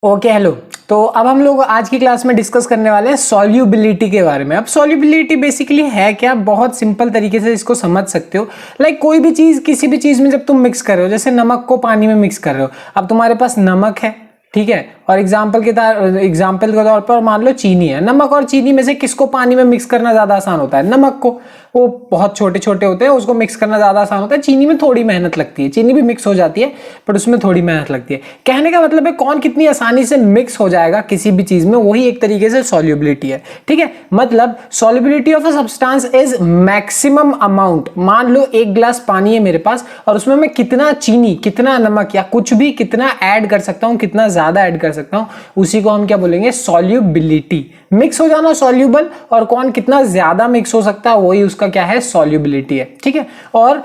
Okay hello. तो अब हम लोग आज की क्लास में डिस्कस करने वाले हैं सॉल्युबिलिटी के बारे में। अब सॉल्युबिलिटी बेसिकली है क्या, बहुत सिंपल तरीके से इसको समझ सकते हो। कोई भी चीज़ किसी भी चीज़ में जब तुम मिक्स कर रहे हो, जैसे नमक को पानी में मिक्स कर रहे हो, अब तुम्हारे पास नमक है, ठीक है, और एग्जाम्पल के तौर पर मान लो चीनी है। नमक और चीनी में से किसको पानी में मिक्स करना ज़्यादा आसान होता है? नमक को। वो बहुत छोटे छोटे होते हैं, उसको मिक्स करना ज़्यादा आसान होता है। चीनी में थोड़ी मेहनत लगती है, चीनी भी मिक्स हो जाती है बट उसमें थोड़ी मेहनत लगती है। कहने का मतलब है कौन कितनी आसानी से मिक्स हो जाएगा किसी भी चीज़ में, वही एक तरीके से सॉल्युबिलिटी है, ठीक है। मतलब solubility of a substance is maximum amount. मान लो एक गिलास पानी है मेरे पास और उसमें मैं कितना चीनी, कितना नमक या कुछ भी कितना ऐड कर सकता हूँ, कितना ज़्यादा ऐड कर सकता हूँ, उसी को हम क्या बोलेंगे? सॉल्युबिलिटी। मिक्स हो जाना सॉल्युबल, और कौन कितना ज्यादा मिक्स हो सकता है वही उसका क्या है? सॉल्युबिलिटी है, ठीक है। और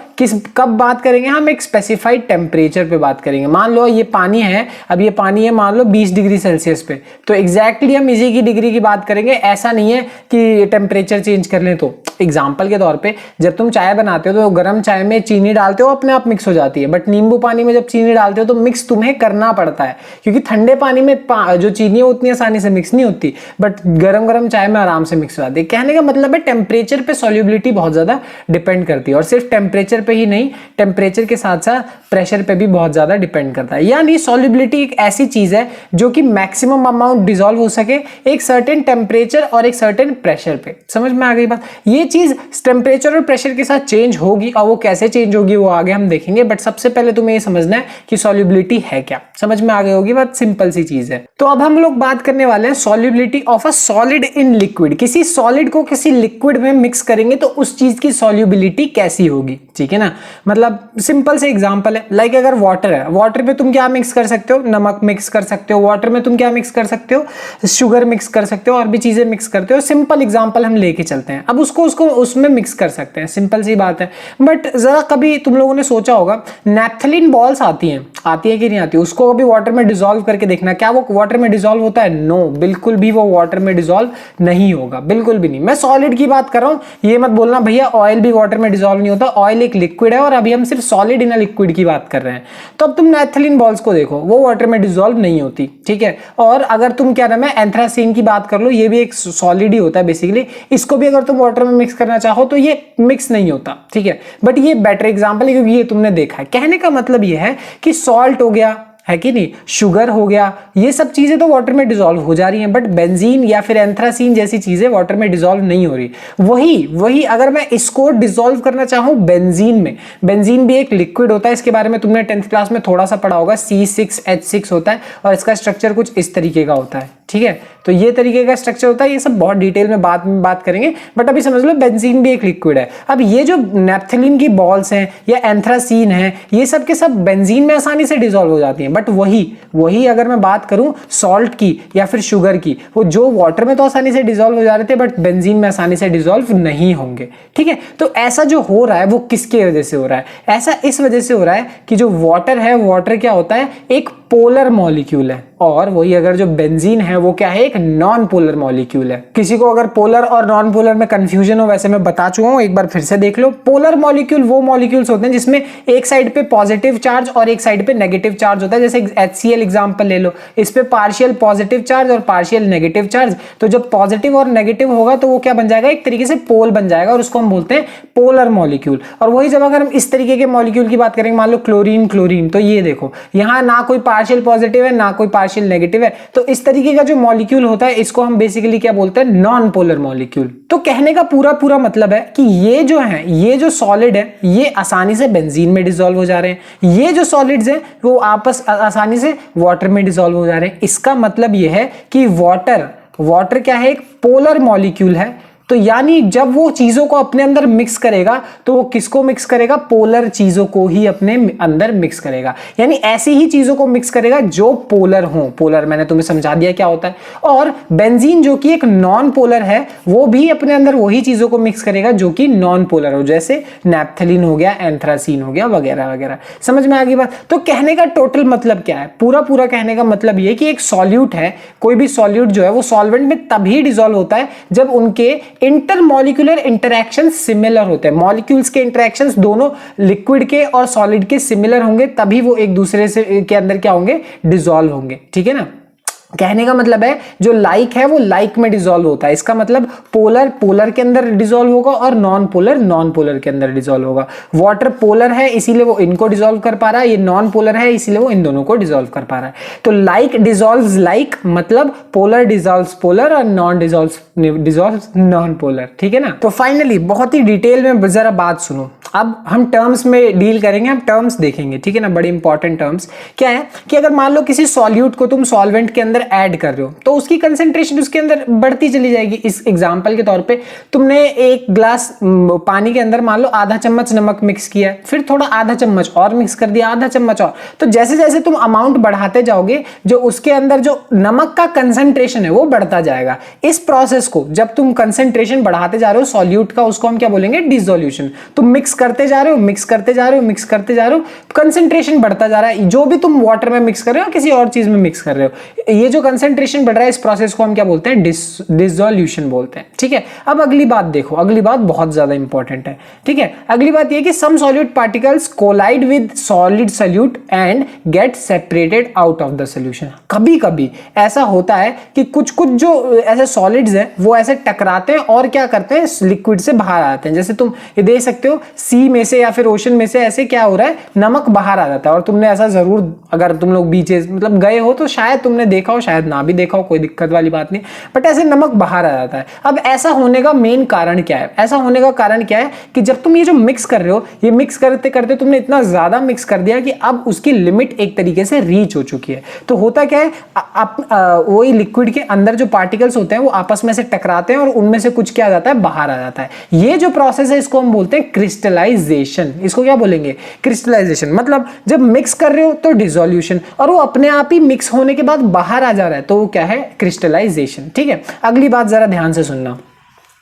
कब बात करेंगे हम? एक स्पेसिफाइड टेम्परेचर पे बात करेंगे। मान लो ये पानी है, अब ये पानी है मान लो 20 डिग्री सेल्सियस पे, तो एग्जैक्टली हम इसी की डिग्री की बात करेंगे। ऐसा नहीं है कि टेम्परेचर चेंज कर लें। तो एग्जाम्पल के तौर पे जब तुम चाय बनाते हो तो गर्म चाय में चीनी डालते हो, अपने आप मिक्स हो जाती है, बट नींबू पानी में जब चीनी डालते हो तो मिक्स तुम्हें करना पड़ता है, क्योंकि ठंडे पानी में जो चीनी है उतनी आसानी से मिक्स नहीं होती, बट गरम गरम चाय में आराम से मिक्स हो जाती है। कहने का मतलब है टेम्परेचर पे सॉल्युबिलिटी बहुत ज्यादा डिपेंड करती है, और सिर्फ टेम्परेचर पे ही नहीं, टेम्परेचर के साथ साथ प्रेशर पे भी बहुत ज्यादा डिपेंड करता है। यानी सॉल्युबिलिटी एक ऐसी चीज है जो कि मैक्सिमम अमाउंट डिसॉल्व हो सके एक सर्टेन टेम्परेचर और एक सर्टेन प्रेशर पे। समझ में आ गई बात? ये चीज टेम्परेचर और प्रेशर के साथ चेंज होगी, और वो कैसे चेंज होगी वो आगे हम देखेंगे, बट सबसे पहले तुम्हें ये समझना है कि सॉल्युबिलिटी है क्या। समझ में आ गई होगी बात? सिंपल सी चीज है। तो अब हम लोग बात करने वाले हैं solubility of a solid in liquid. किसी सॉलिड को किसी लिक्विड में मिक्स करेंगे तो उस चीज की सॉल्युबिलिटी कैसी होगी, ठीक है ना। मतलब सिंपल से एग्जांपल है, अगर वाटर है, वाटर में तुम क्या मिक्स कर सकते हो? नमक मिक्स कर सकते हो। वाटर में तुम क्या मिक्स कर सकते हो? शुगर मिक्स कर सकते हो, और भी चीजें मिक्स करते हो। सिंपल एग्जांपल हम लेके चलते हैं। अब उसको उसमें मिक्स कर सकते हैं, सिंपल सी बात है। बट जरा कभी तुम लोगों ने सोचा होगा, नैप्थलीन बॉल्स आती है कि नहीं आती? उसको कभी वाटर में डिसॉल्व करके देखना, क्या वो वाटर में डिसॉल्व होता है? नो, बिल्कुल भी वो वाटर में डिसॉल्व नहीं होगा, बिल्कुल भी नहीं। मैं सॉलिड की बात कर रहा हूं, ये मत बोलना भैया ऑयल भी वाटर में डिसॉल्व नहीं होता। ऑयल एक लिक्विड है और अभी हम सिर्फ सॉलिड इन अ लिक्विड की बात कर रहे हैं। तो अब तुम नैप्थलीन बॉल्स को देखो, वो वाटर में डिसॉल्व नहीं होती, ठीक है। और अगर तुम क्या नाम है एंथ्रासीन की बात कर लो, ये भी एक सॉलिड ही होता है बेसिकली। इसको भी अगर तुम वाटर में मिक्स करना चाहो तो ये मिक्स नहीं होता, ठीक है। बट ये बेटर एग्जांपल है क्योंकि ये तुमने देखा है। कहने का मतलब ये है कि सॉल्ट हो गया, है कि नहीं, शुगर हो गया, ये सब चीजें तो वाटर में डिसॉल्व हो जा रही हैं, बट बेंजीन या फिर एंथ्रासीन जैसी चीजें वाटर में डिसॉल्व नहीं हो रही। वही अगर मैं इसको डिसॉल्व करना चाहूं बेंजीन में, बेंजीन भी एक लिक्विड होता है, इसके बारे में तुमने 10th क्लास में थोड़ा सा पढ़ा होगा। C6H6 होता है और इसका स्ट्रक्चर कुछ इस तरीके का होता है, ठीक है। तो ये तरीके का स्ट्रक्चर होता है, ये सब बहुत डिटेल में बात करेंगे, बट अभी समझ लो बेंजीन भी एक लिक्विड है। अब ये जो नैप्थलीन की बॉल्स हैं या एंथ्रासीन है, ये सब के सब बेंजीन में आसानी से डिसॉल्व हो जाती हैं। बट वही अगर मैं बात करूं सॉल्ट की या फिर शुगर की, वो जो वाटर में तो आसानी से डिसॉल्व हो जा रहे थे, बट बेंजीन में आसानी से डिसॉल्व नहीं होंगे, ठीक है। तो ऐसा जो हो रहा है वो किसके वजह से हो रहा है? ऐसा इस वजह से हो रहा है कि जो वाटर है, वाटर क्या होता है? एक पोलर मॉलिक्यूल है, और वही अगर जो बेंजीन है वो क्या है? एक नॉन पोलर मॉलिक्यूल है। किसी को अगर पोलर और नॉन पोलर में कंफ्यूजन हो, वैसे मैं बता चुका हूं, एक बार फिर से देख लो। पोलर मॉलिक्यूल वो मॉलिक्यूल्स होते हैं जिसमें एक साइड पे पॉजिटिव चार्ज और एक साइड पे नेगेटिव चार्ज होता है। जैसे HCl एग्जांपल ले लो, इस पे पार्शियल पॉजिटिव चार्ज और पार्शियल नेगेटिव चार्ज। तो जब पॉजिटिव और नेगेटिव होगा तो वो क्या बन जाएगा? एक तरीके से पोल बन जाएगा, और उसको हम बोलते हैं पोलर मॉलिक्यूल। और वही जब अगर हम इस तरीके के मॉलिक्यूल की बात करेंगे, मान लो क्लोरीन, तो ये देखो यहां ना कोई पार्शियल पॉजिटिव है ना कोई पार्शियल नेगेटिव है। तो इस तरीके का जो मॉलिक्यूल होता है इसको हम बेसिकली क्या बोलते हैं? Non polar molecule. तो कहने का पूरा मतलब है कि ये जो है, ये जो सॉलिड है, ये आसानी से बेंजीन में डिसॉल्व हो जा रहे हैं। ये जो सॉलिड्स हैं वो आसानी से वाटर में डिसॉल्व हो जा रहे हैं। इसका मतलब ये है कि वाटर क्या है? एक पोलर मॉलिक्यूल है। तो यानी जब वो चीजों को अपने अंदर मिक्स करेगा तो वो किसको मिक्स करेगा? पोलर चीजों को ही अपने अंदर मिक्स करेगा। यानी ऐसी ही चीजों को मिक्स करेगा जो पोलर हो। पोलर मैंने तुम्हें समझा दिया क्या होता है। और बेंजीन जो कि एक नॉन पोलर है, वो भी अपने अंदर वही चीजों को मिक्स करेगा जो कि नॉन पोलर हो, जैसे नैप्थलीन हो गया, एंथ्रासीन हो गया, वगैरह वगैरह। समझ में आ गई बात? तो कहने का टोटल मतलब क्या है? पूरा कहने का मतलब ये कि एक सॉल्यूट है, कोई भी सॉल्यूट जो है वो सॉल्वेंट में तभी डिसॉल्व होता है जब उनके इंटरमॉलिक्यूलर इंटरैक्शन सिमिलर होते हैं। मॉलिक्यूल्स के इंटरैक्शंस दोनों लिक्विड के और सॉलिड के सिमिलर होंगे, तभी वो एक दूसरे से के अंदर क्या होंगे? डिसॉल्व होंगे, ठीक है ना। कहने का मतलब है जो लाइक है वो लाइक में डिसॉल्व होता है, इसका मतलब पोलर पोलर के अंदर डिसॉल्व होगा और नॉन पोलर के अंदर डिसॉल्व होगा। वाटर पोलर है इसीलिए वो इनको डिसॉल्व कर पा रहा है, ये नॉन पोलर है इसीलिए वो इन दोनों को डिसॉल्व कर पा रहा है। तो लाइक डिसॉल्व्स लाइक मतलब पोलर डिसॉल्व्स पोलर और नॉन डिसॉल्व्स नॉन पोलर, ठीक है ना। तो फाइनली बहुत ही डिटेल में जरा बात सुनो, अब हम टर्म्स में डील करेंगे, हम टर्म्स देखेंगे, ठीक है ना। बड़े इंपॉर्टेंट टर्म्स क्या है कि अगर मान लो किसी सॉल्यूट को तुम सॉल्वेंट के अंदर ऐड कर रहे हो तो उसकी कंसेंट्रेशन उसके अंदर बढ़ती चली जाएगी। इस एग्जांपल के तौर पे तुमने एक ग्लास पानी के अंदर मान लो आधा चम्मच नमक मिक्स किया है, फिर थोड़ा आधा चम्मच और मिक्स कर दिया, आधा चम्मच और, तो जैसे जैसे तुम अमाउंट बढ़ाते जाओगे जो उसके अंदर जो नमक का कंसेंट्रेशन है वो बढ़ता जाएगा। इस प्रोसेस को जब तुम कंसेंट्रेशन बढ़ाते जा रहे हो सॉल्यूट का, उसको हम क्या बोलेंगे, डिसोल्यूशन। तुम मिक्स करते जा रहे हो, मिक्स करते जा रहे हो, मिक्स करते जा रहे हो, कंसेंट्रेशन बढ़ता जा रहा है। जो भी तुम वाटर में मिक्स कर रहे हो किसी और चीज में मिक्स कर रहे हो, ये जो कंसेंट्रेशन बढ़ रहा है इस प्रोसेस को हम क्या बोलते हैं, डिसोल्यूशन बोलते हैं, ठीक है। अब अगली बात देखो, अगली बात बहुत ज्यादा इंपॉर्टेंट है, ठीक है। अगली बात ये कि some solute particles collide with solid solute and get separated out of the solution. कभी कभी ऐसा होता है कि कुछ कुछ जो ऐसे सॉलिड्स हैं वो ऐसे टकराते हैं और क्या करते हैं, लिक्विड से बाहर आते हैं। जैसे तुम ये देख सकते हो सी में से या फिर ओशन में से ऐसे क्या हो रहा है, नमक बाहर आ जाता है। और तुमने ऐसा जरूर, अगर तुम लोग बीचेस मतलब गए हो तो शायद तुमने देखा हो, शायद ना भी देखा हो, कोई दिक्कत वाली बात नहीं, बट ऐसे नमक बाहर आ जाता है। अब ऐसा होने का मेन कारण क्या है, ऐसा होने का कारण क्या है कि जब तुम ये जो मिक्स कर रहे हो, ये मिक्स करते करते तुमने इतना ज्यादा मिक्स कर दिया कि अब उसकी लिमिट एक तरीके से रीच हो चुकी है। तो होता क्या है, वही लिक्विड के अंदर जो पार्टिकल्स होते हैं वो आपस में से टकराते हैं और उनमें से कुछ क्या आ जाता है, बाहर आ जाता है। ये जो प्रोसेस है इसको हम बोलते हैं क्रिस्टलाइजेशन। इसको क्या बोलेंगे, क्रिस्टलाइजेशन। मतलब जब मिक्स कर रहे हो तो डिसोल्यूशन, और वो अपने आप ही मिक्स होने के बाद बाहर आ जा रहा है तो वो क्या है, क्रिस्टलाइजेशन, ठीक है। अगली बात जरा ध्यान से सुनना।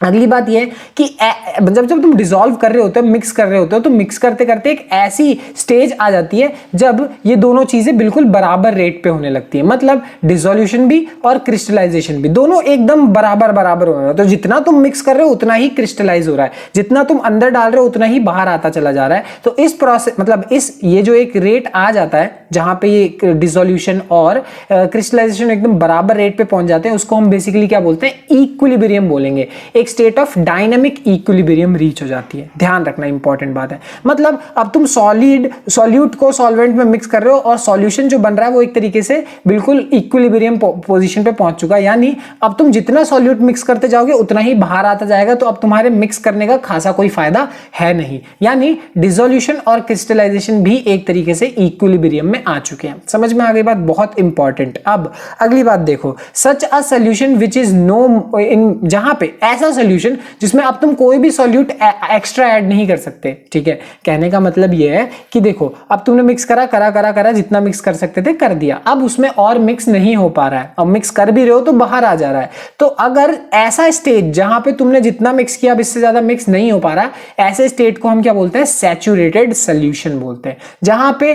अगली बात यह है कि जब तुम डिसॉल्व कर रहे होते हो, मिक्स कर रहे होते हो, तो मिक्स करते करते एक ऐसी स्टेज आ जाती है जब ये दोनों चीजें बिल्कुल बराबर रेट पे होने लगती है। मतलब डिसोल्यूशन भी और क्रिस्टलाइजेशन भी दोनों एकदम बराबर बराबर हो रहा है। तो जितना तुम मिक्स कर रहे हो उतना ही क्रिस्टलाइज हो रहा है, जितना तुम अंदर डाल रहे हो उतना ही बाहर आता चला जा रहा है। तो इस प्रोसेस मतलब ये जो एक रेट आ जाता है जहां पे ये डिसोल्यूशन और क्रिस्टलाइजेशन एकदम बराबर रेट पे पहुंच जाते हैं, उसको हम बेसिकली क्या बोलते हैं, इक्विलिब्रियम बोलेंगे। एक state of dynamic equilibrium reach हो जाती है। ध्यान रखना, इंपॉर्टेंट बात है। मतलब अब तुम सॉल्यूट को सॉल्वेंट में मिक्स कर रहे हो और सॉल्यूशन जो बन रहा है वो एक तरीके से बिल्कुल इक्विलिब्रियम पोजीशन पे पहुंच चुका है। यानी अब तुम जितना सॉल्यूट मिक्स करते जाओगे उतना ही बाहर आता जाएगा। तो अब तुम्हारे मिक्स करने का खासा कोई फायदा है नहीं। यानी डिसोल्यूशन और क्रिस्टलाइजेशन भी एक तरीके से इक्विलिब्रियम में आ चुके हैं। समझ में आ गई बात, बहुत इंपॉर्टेंट। अब अगली बात देखो, such a solution which is no in, जहां पे ऐसा सॉल्यूशन जिसमें अब तुम कोई भी सॉल्यूट एक्स्ट्रा ऐड नहीं कर सकते, ठीक है। कहने का मतलब यह है कि देखो अब तुमने मिक्स करा जितना मिक्स कर सकते थे कर दिया, अब उसमें और मिक्स नहीं हो पा रहा है। अब मिक्स कर भी रहे हो तो बाहर आ जा रहा है। तो अगर ऐसा स्टेट जहां पे तुमने जितना मिक्स किया अब इससे ज्यादा मिक्स नहीं हो पा रहा, ऐसे स्टेट को हम क्या बोलते हैं, सैचुरेटेड सॉल्यूशन बोलते हैं। जहां पे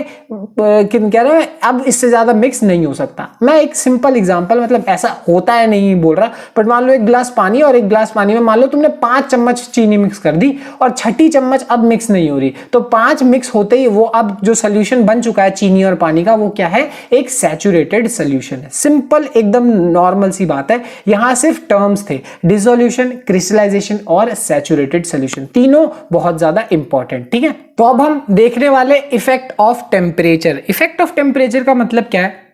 कह रहे हैं अब इससे ज्यादा मिक्स नहीं हो सकता। मैं एक सिंपल एग्जांपल, मतलब ऐसा होता है नहीं बोल रहा, बट मान लो एक गिलास पानी और एक गिलास पानी में मान लो तुमने 5 चम्मच चीनी मिक्स कर दी और छठी चम्मच अब मिक्स नहीं हो रही, तो 5 मिक्स होते ही वो अब जो सॉल्यूशन बन चुका है चीनी और पानी का वो क्या है, एक सैचुरेटेड सॉल्यूशन है। सिंपल एकदम नॉर्मल सी बात है। यहां सिर्फ टर्म्स थे, डिसोल्यूशन, क्रिस्टलाइजेशन और सैचुरेटेड सॉल्यूशन, तीनों बहुत ज्यादा इंपॉर्टेंट, ठीक है। तो अब हम देखने वाले effect of temperature. Effect of temperature का मतलब क्या है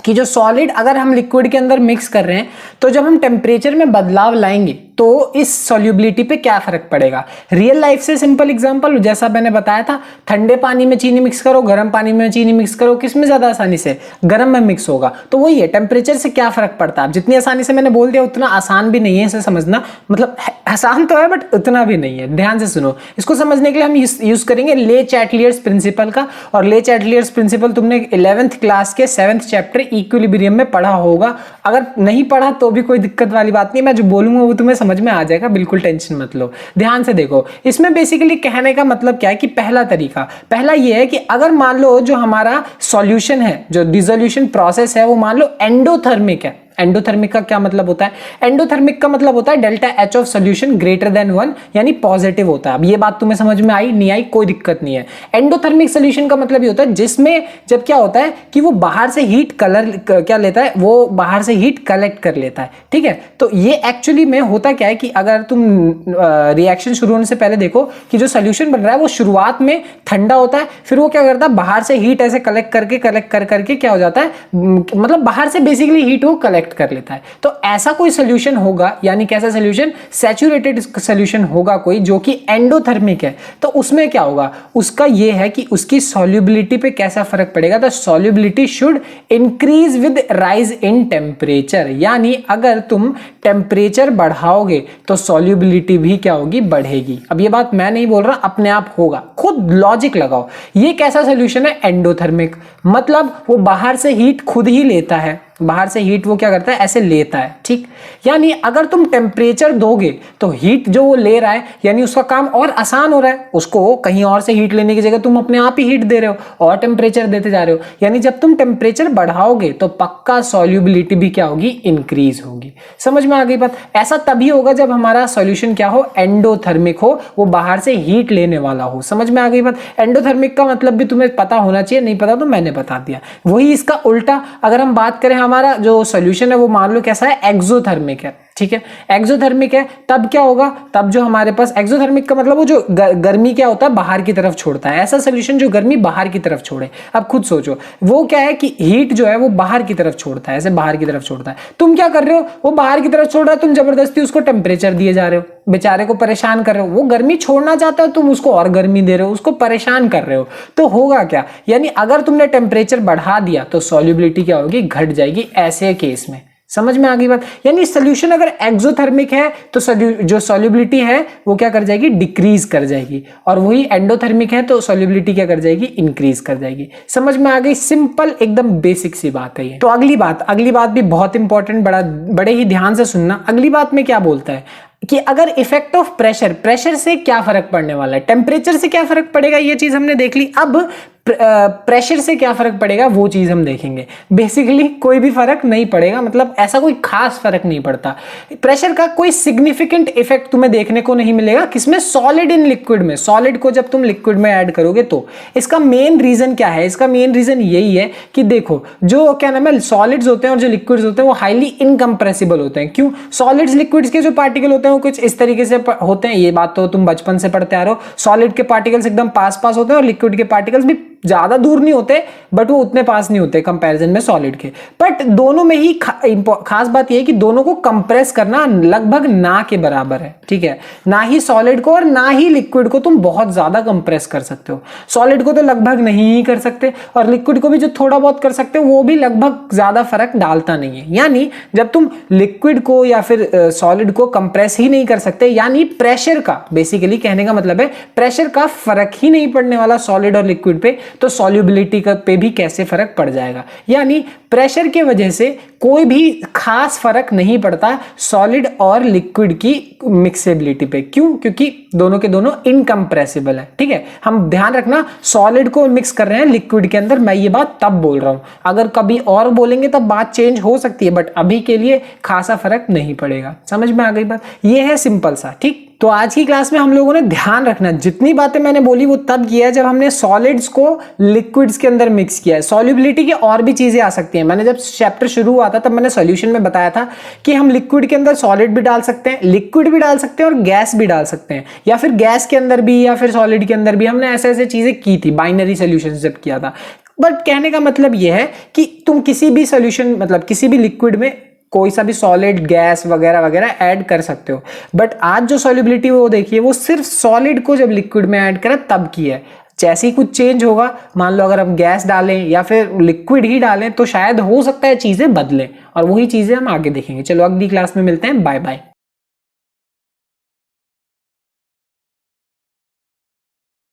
कि जो सॉलिड अगर हम लिक्विड के अंदर मिक्स कर रहे हैं तो जब हम टेम्परेचर में बदलाव लाएंगे तो इस सॉल्युबिलिटी पे क्या फर्क पड़ेगा। रियल लाइफ से सिंपल एग्जांपल, जैसा मैंने बताया था, ठंडे पानी में चीनी मिक्स करो, गर्म पानी में चीनी मिक्स करो, किसमें ज्यादा आसानी से, गर्म में मिक्स होगा। तो वही है, टेम्परेचर से क्या फर्क पड़ता है। जितनी आसानी से मैंने बोल दिया उतना आसान भी नहीं है इसे समझना, मतलब आसान तो है बट उतना भी नहीं है। ध्यान से सुनो, इसको समझने के लिए हम यूज करेंगे ले चैटलियर्स प्रिंसिपल का। और ले चैटलियर्स प्रिंसिपल तुमने 11th क्लास के 7th चैप्टर इक्विलिब्रियम में पढ़ा होगा। अगर नहीं पढ़ा तो भी कोई दिक्कत वाली बात नहीं, मैं जो बोलूंगा वो तुम्हें समझ में आ जाएगा, बिल्कुल टेंशन मत लो। ध्यान से देखो, इसमें बेसिकली कहने का मतलब क्या है कि पहला ये है कि अगर मान लो जो हमारा सॉल्यूशन है, जो डिसोल्यूशन प्रोसेस है वो मान लो एंडोथर्मिक है। एंडोथर्मिक का क्या मतलब होता है? एंडोथर्मिक का मतलब होता है delta H of solution greater than 1, यानी पॉजिटिव होता है। अब ये बात तुम्हें समझ में आई नहीं आई, कोई दिक्कत नहीं है। एंडोथर्मिक सोल्यूशन का मतलब ये होता है जिसमें जब क्या होता है कि वो बाहर से हीट क्या लेता है, वो बाहर से हीट कलेक्ट कर लेता है, ठीक है। तो ये एक्चुअली में होता क्या है कि अगर तुम रिएक्शन शुरू होने से पहले देखो कि जो सोल्यूशन बन रहा है वो शुरुआत में ठंडा होता है, फिर वो क्या करता है बाहर से हीट ऐसे कलेक्ट करके क्या हो जाता है, मतलब बाहर से बेसिकली हीट वो कलेक्ट कर लेता है। तो ऐसा कोई सोल्यूशन होगा, यानी कैसा सोल्यूशन, सैचुरेटेड सोल्यूशन होगा कोई जो कि एंडोथर्मिक है, तो उसमें क्या होगा, उसका ये है कि उसकी सॉल्युबिलिटी पे कैसा फर्क पड़ेगा। तो solubility should increase with rise in temperature, यानी अगर तुम टेम्परेचर बढ़ाओगे तो सॉल्युबिलिटी भी क्या होगी, बढ़ेगी। अब ये बात मैं नहीं बोल रहा, अपने आप होगा, खुद लॉजिक लगाओ। ये कैसा सोल्यूशन है, एंडोथर्मिक, मतलब वो बाहर से हीट खुद ही लेता है, बाहर से हीट वो क्या करता है, ऐसे लेता है, ठीक। यानी अगर तुम टेम्परेचर दोगे तो हीट जो वो ले रहा है, यानी उसका काम और आसान हो रहा है, उसको कहीं और से हीट लेने की जगह तुम अपने आप ही हीट दे रहे हो और टेम्परेचर देते जा रहे हो। यानी जब तुम टेम्परेचर बढ़ाओगे तो पक्का सॉल्युबिलिटी भी क्या होगी, इंक्रीज होगी। समझ में आ गई बात? ऐसा तभी होगा जब हमारा सॉल्यूशन क्या हो, एंडोथर्मिक हो, वो बाहर से हीट लेने वाला हो। समझ में आ गई बात? एंडोथर्मिक का मतलब भी तुम्हें पता होना चाहिए, नहीं पता तो मैंने बता दिया। वही इसका उल्टा अगर हम बात करें, हमारा जो सॉल्यूशन है वो मान लो कैसा है, एक्सोथर्मिक है, ठीक है। एक्सोथर्मिक है तब क्या होगा, तब जो हमारे पास एक्सोथर्मिक का मतलब वो जो गर्मी क्या होता है बाहर की तरफ छोड़ता है, ऐसा सॉल्यूशन जो गर्मी बाहर की तरफ छोड़े। अब खुद सोचो, वो क्या है कि हीट जो है वो बाहर की तरफ छोड़ता है, ऐसे बाहर की तरफ छोड़ता है। तुम क्या कर रहे हो, वो बाहर की तरफ छोड़ रहा है, तुम जबरदस्ती उसको टेम्परेचर दिए जा रहे हो, बेचारे को परेशान कर रहे हो। वो गर्मी छोड़ना चाहता है, तुम उसको और गर्मी दे रहे हो, उसको परेशान कर रहे हो। तो होगा क्या, यानी अगर तुमने टेम्परेचर बढ़ा दिया तो सॉल्युबिलिटी क्या होगी, घट जाएगी ऐसे केस में। समझ में आ गई बात? यानी सॉल्यूशन अगर एक्सोथर्मिक है तो जो सॉल्युबिलिटी है वो क्या कर जाएगी, डिक्रीज कर जाएगी, और वही एंडोथर्मिक है तो सॉल्युबिलिटी क्या कर जाएगी, इंक्रीज कर जाएगी। समझ में आ गई? सिंपल एकदम बेसिक सी बात है ये। तो अगली बात भी बहुत इंपॉर्टेंट, बड़े ही ध्यान से सुनना। अगली बात में क्या बोलता है कि अगर इफेक्ट ऑफ प्रेशर से क्या फर्क पड़ने वाला है, टेम्परेचर से क्या फर्क पड़ेगा, ये चीज हमने देख ली। अब प्रेशर से क्या फर्क पड़ेगा वो चीज हम देखेंगे। बेसिकली कोई भी फर्क नहीं पड़ेगा, मतलब ऐसा कोई खास फर्क नहीं पड़ता। प्रेशर का कोई सिग्निफिकेंट इफेक्ट तुम्हें देखने को नहीं मिलेगा, किसमें, सॉलिड इन लिक्विड में। सॉलिड को जब तुम लिक्विड में ऐड करोगे तो इसका मेन रीजन क्या है, इसका मेन रीजन यही है कि देखो जो क्या नाम है, सॉलिड्स होते हैं और जो लिक्विड्स होते हैं वो हाईली इनकम्प्रेसिबल होते हैं। क्यों? सॉलिड्स लिक्विड्स के जो पार्टिकल होते हैं वो कुछ इस तरीके से होते हैं, ये बात तो तुम बचपन से पढ़ते आ रहे हो। सॉलिड के पार्टिकल्स एकदम पास पास होते हैं और लिक्विड के पार्टिकल्स भी ज्यादा दूर नहीं होते, बट वो उतने पास नहीं होते कंपैरिजन में सॉलिड के। बट दोनों में ही खास बात यह है कि दोनों को कंप्रेस करना लगभग ना के बराबर है, ठीक है। ना ही सॉलिड को और ना ही लिक्विड को तुम बहुत ज्यादा कंप्रेस कर सकते हो। सॉलिड को तो लगभग नहीं कर सकते, और लिक्विड को भी जो थोड़ा बहुत कर सकते हो वो भी लगभग ज्यादा फर्क डालता नहीं है। यानी जब तुम लिक्विड को या फिर सॉलिड को कंप्रेस ही नहीं कर सकते, यानी प्रेशर का, बेसिकली कहने का मतलब है प्रेशर का फर्क ही नहीं पड़ने वाला सॉलिड और लिक्विड पे, तो सॉल्युबिलिटी पे भी कैसे फर्क पड़ जाएगा। यानी प्रेशर के वजह से कोई भी खास फर्क नहीं पड़ता सॉलिड और लिक्विड की मिक्सेबिलिटी पे। क्यों? क्योंकि दोनों के दोनों इनकम्प्रेसिबल है, ठीक है। हम ध्यान रखना, सॉलिड को मिक्स कर रहे हैं लिक्विड के अंदर, मैं ये बात तब बोल रहा हूं। अगर कभी और बोलेंगे तब बात चेंज हो सकती है, बट अभी के लिए खासा फर्क नहीं पड़ेगा। समझ में आ गई बात? ये है सिंपल सा, ठीक। तो आज की क्लास में हम लोगों ने ध्यान रखना, जितनी बातें मैंने बोली वो तब किया है जब हमने सॉलिड्स को लिक्विड्स के अंदर मिक्स किया है। सॉल्युबिलिटी की और भी चीजें आ सकती हैं। मैंने जब चैप्टर शुरू हुआ था तब मैंने सॉल्यूशन में बताया था कि हम लिक्विड के अंदर सॉलिड भी डाल सकते हैं, लिक्विड भी डाल सकते हैं और गैस भी डाल सकते हैं, या फिर गैस के अंदर भी या फिर सॉलिड के अंदर भी। हमने ऐसे ऐसे चीजें की थी, बाइनरी सॉल्यूशन जब किया था। बट कहने का मतलब यह है कि तुम किसी भी सॉल्यूशन, मतलब किसी भी लिक्विड में कोई सा भी सॉलिड, गैस वगैरह वगैरह ऐड कर सकते हो। बट आज जो सॉल्युबिलिटी वो देखिए, वो सिर्फ सॉलिड को जब लिक्विड में ऐड करा तब की है। जैसे ही कुछ चेंज होगा, मान लो अगर हम गैस डालें या फिर लिक्विड ही डालें, तो शायद हो सकता है चीजें बदलें, और वही चीजें हम आगे देखेंगे। चलो अगली क्लास में मिलते हैं, बाय बाय।